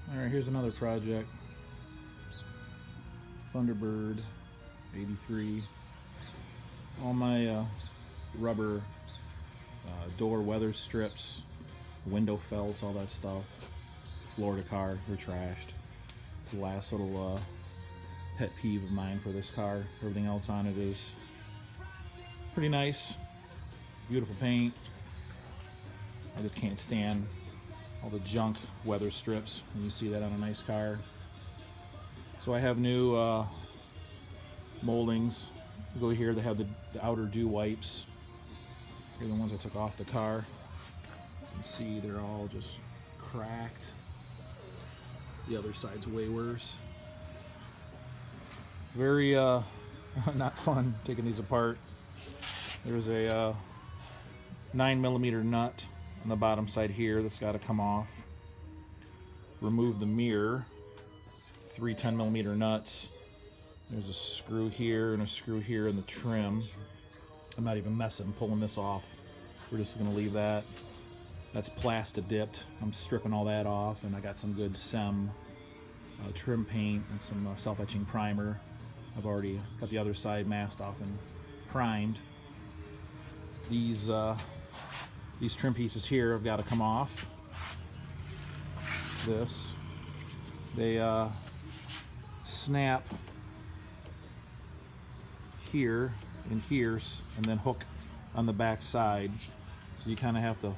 Alright, here's another project. Thunderbird 83. All my rubber door weather strips, window felts, all that stuff. Florida car, they're trashed. It's the last little pet peeve of mine for this car. Everything else on it is pretty nice. Beautiful paint. I just can't stand all the junk weather strips when you see that on a nice car. So I have new moldings. You go here, they have the outer dew wipes. Here are the ones I took off the car. You can see they're all just cracked. The other side's way worse. Very not fun taking these apart. There's a 9mm nut on the bottom side here that's got to come off. Remove the mirror. 3 10mm nuts. There's a screw here and a screw here in the trim. I'm not even messing, pulling this off. We're just going to leave that. That's plastic dipped. I'm stripping all that off, and I got some good SEM trim paint and some self-etching primer. I've already got the other side masked off and primed. These trim pieces here have got to come off. They snap here and here and then hook on the back side, so you kind of have to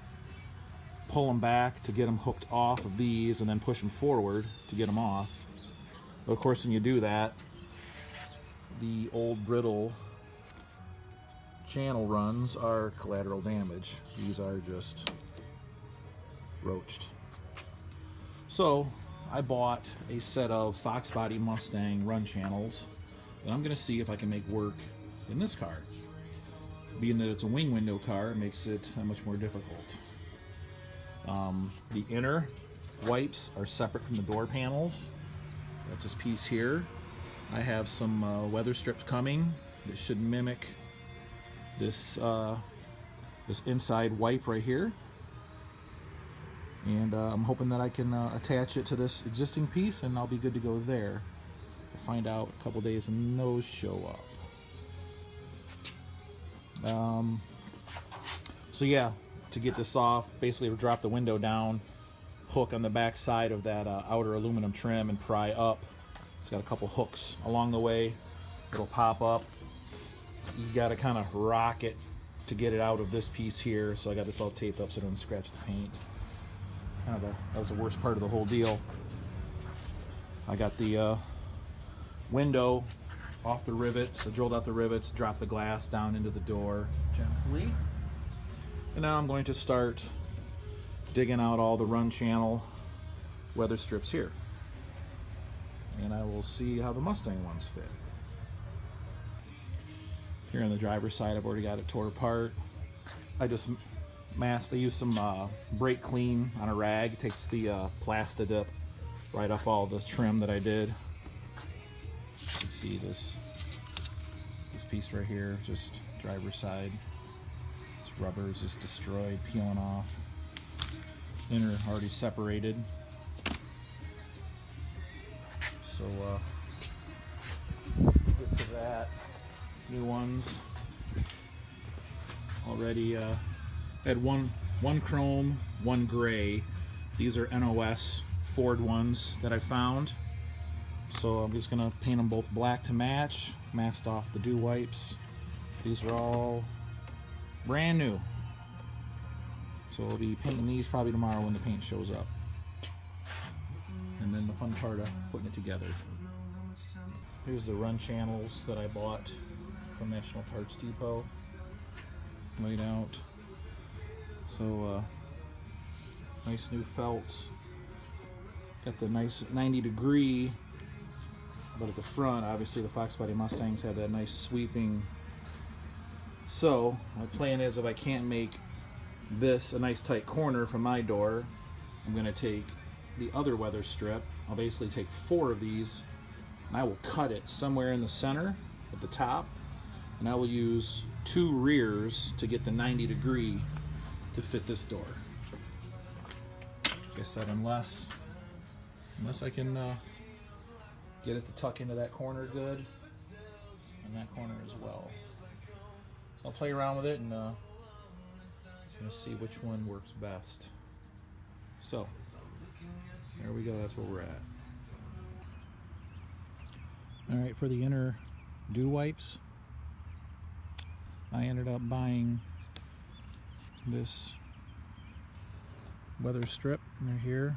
pull them back to get them hooked off of these and then push them forward to get them off. But of course when you do that, the old brittle channel runs are collateral damage. These are just roached. So I bought a set of Fox Body Mustang run channels that I'm going to see if I can make work in this car. Being that it's a wing window car, it makes it much more difficult. The inner wipes are separate from the door panels. That's this piece here. I have some weather strips coming that should mimic this inside wipe right here. And I'm hoping that I can attach it to this existing piece and I'll be good to go there. We'll find out a couple days and those show up. So yeah, to get this off, basically we'll drop the window down, hook on the back side of that outer aluminum trim and pry up. It's got a couple hooks along the way. It'll pop up. You gotta kind of rock it to get it out of this piece here. So I got this all taped up so it doesn't scratch the paint. That was the worst part of the whole deal. I got the window off the rivets. I drilled out the rivets, dropped the glass down into the door gently. And now I'm going to start digging out all the run channel weather strips here. And I will see how the Mustang ones fit. Here on the driver's side, I've already got it tore apart. I just masked, I used some brake clean on a rag. It takes the plastic dip right off all the trim that I did. You can see this piece right here, just driver's side. This rubber is just destroyed, peeling off. Inner already separated. So get to that. New ones already. Had one chrome, one gray. These are NOS Ford ones that I found. So I'm just gonna paint them both black to match. Masked off the dew wipes. These are all brand new. So I'll be painting these probably tomorrow when the paint shows up. And then the fun part of putting it together. Here's the run channels that I bought from National Parts Depot. Laid out. So nice new felts. Got the nice 90-degree, but at the front, obviously the Fox Body Mustangs had that nice sweeping. So my plan is, if I can't make this a nice tight corner from my door, I'm going to take the other weather strip. I'll basically take 4 of these and I will cut it somewhere in the center at the top, and I will use 2 rears to get the 90-degree to fit this door. Like I said, unless unless I can get it to tuck into that corner good, and that corner as well. So I'll play around with it and see which one works best. So there we go, that's where we're at. Alright, for the inner dew wipes, I ended up buying this weather strip right here.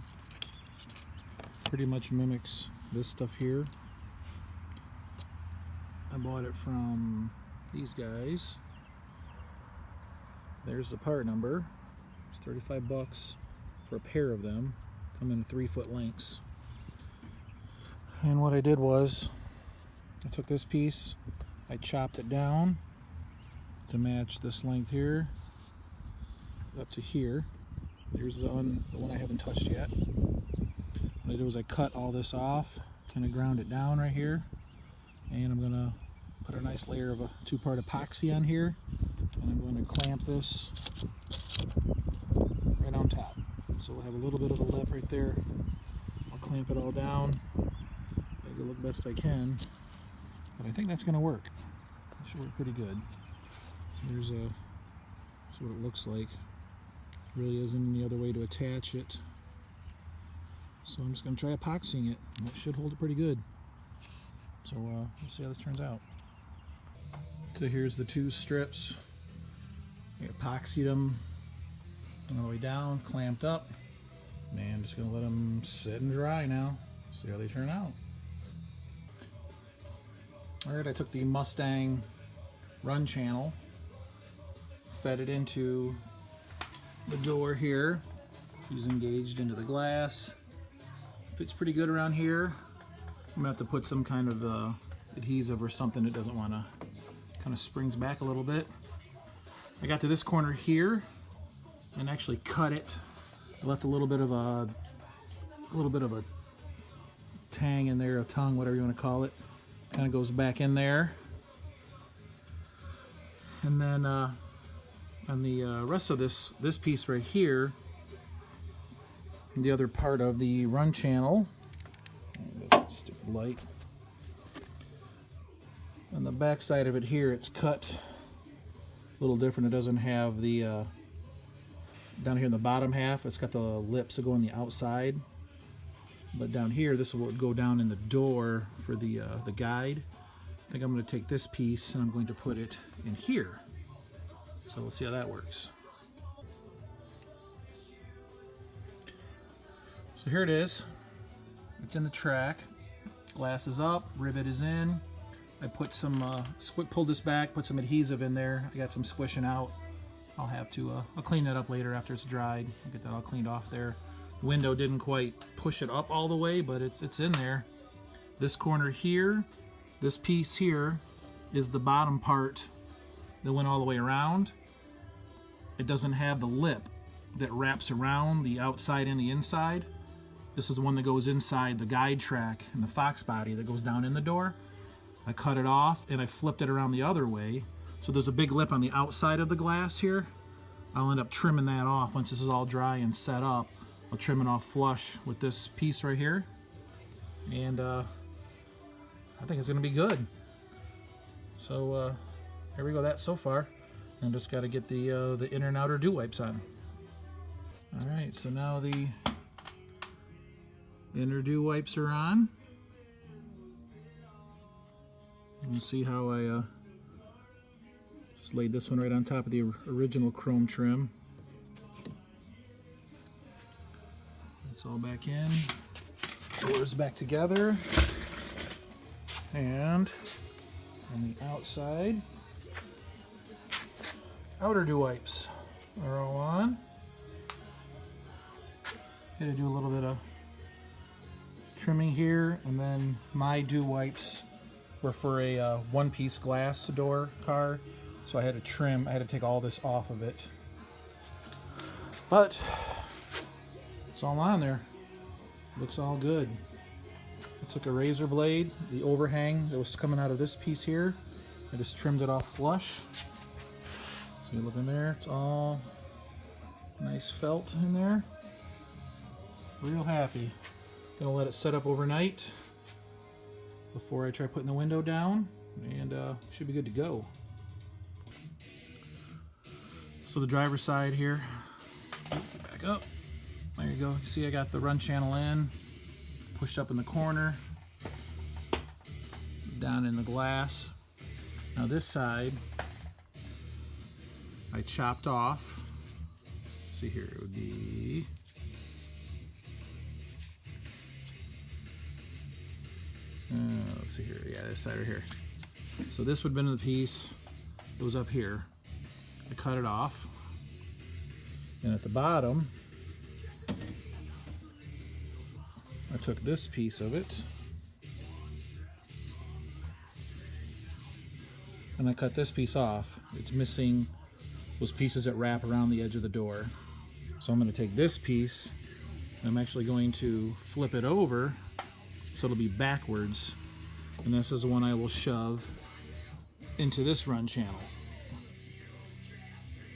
Pretty much mimics this stuff here. I bought it from these guys. There's the part number. It's 35 bucks for a pair of them. Come in 3-foot lengths. And what I did was, I took this piece, I chopped it down to match this length here up to here. Here's the one I haven't touched yet. What I did was I cut all this off, kind of ground it down right here, and I'm going to put a nice layer of a 2-part epoxy on here, and I'm going to clamp this right on top. So we'll have a little bit of a lip right there. I'll clamp it all down, make it look best I can, but I think that's going to work. It should work pretty good. Here's what it looks like. Really isn't any other way to attach it. So I'm just going to try epoxying it, and that should hold it pretty good. So we'll see how this turns out. So here's the 2 strips. I epoxied them all the way down, clamped up. Man, just going to let them sit and dry now. See how they turn out. Alright, I took the Mustang run channel, fed it into the door here. She's engaged into the glass. Fits pretty good around here. I'm gonna have to put some kind of adhesive or something that doesn't want to, kind of springs back a little bit. I got to this corner here and actually cut it. I left a little bit of a tang in there, a tongue, whatever you want to call it. Kind of goes back in there. And then on the rest of this piece right here, the other part of the run channel, stupid light, on the back side of it here, it's cut a little different. It doesn't have the down here in the bottom half, it's got the lips that go on the outside, but down here, this will go down in the door for the guide. I think I'm going to take this piece and I'm going to put it in here. So we'll see how that works. So here it is. It's in the track. Glass is up, rivet is in. I put some, pulled this back, put some adhesive in there. I got some squishing out. I'll have to, I'll clean that up later after it's dried. I'll get that all cleaned off there. The window didn't quite push it up all the way, but it's in there. This corner here, this piece here is the bottom part that went all the way around. It doesn't have the lip that wraps around the outside and the inside. This is the one that goes inside the guide track and the Fox body that goes down in the door. I cut it off and I flipped it around the other way. So there's a big lip on the outside of the glass here. I'll end up trimming that off once this is all dry and set up. I'll trim it off flush with this piece right here. And I think it's gonna be good. So here we go, that's so far. And just gotta get the inner and outer dew wipes on. All right, so now the inner dew wipes are on. You can see how I just laid this one right on top of the original chrome trim. It's all back in. Doors back together. And on the outside, outer dew wipes are all on. Had to do a little bit of trimming here, and then my dew wipes were for a one-piece glass door car, so I had to trim. I had to take all this off of it, but it's all on there. Looks all good. I took a razor blade, the overhang that was coming out of this piece here, I just trimmed it off flush. So you look in there, it's all nice felt in there. Real happy. Gonna let it set up overnight before I try putting the window down, and should be good to go. So the driver's side here, back up, there you go. You see I got the run channel in, pushed up in the corner, down in the glass. Now this side, I chopped off. Let's see here, it would be, let's see here, yeah, this side right here. So this would have been the piece that was up here. I cut it off, and at the bottom I took this piece of it and I cut this piece off. It's missing those pieces that wrap around the edge of the door. So I'm going to take this piece and I'm actually going to flip it over so it'll be backwards, and this is the one I will shove into this run channel.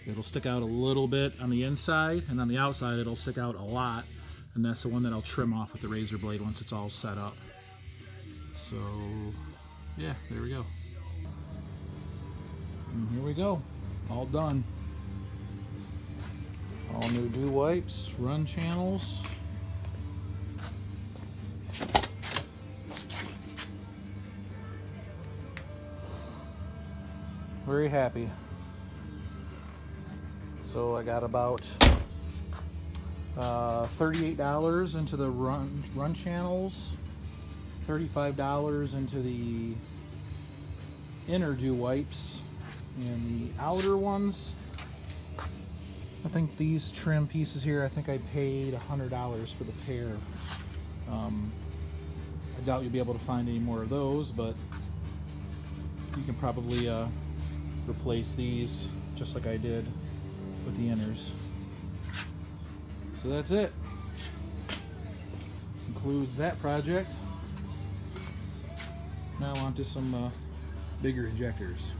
It'll stick out a little bit on the inside, and on the outside it'll stick out a lot, and that's the one that I'll trim off with the razor blade once it's all set up. So yeah, there we go. And here we go, all done. All new dew wipes, run channels. Very happy. So I got about $38 into the run channels, $35 into the inner dew wipes, and the outer ones, I think these trim pieces here, I think I paid $100 for the pair. I doubt you'll be able to find any more of those, but you can probably replace these just like I did with the inners. So that's it. Concludes that project. Now on to some bigger injectors.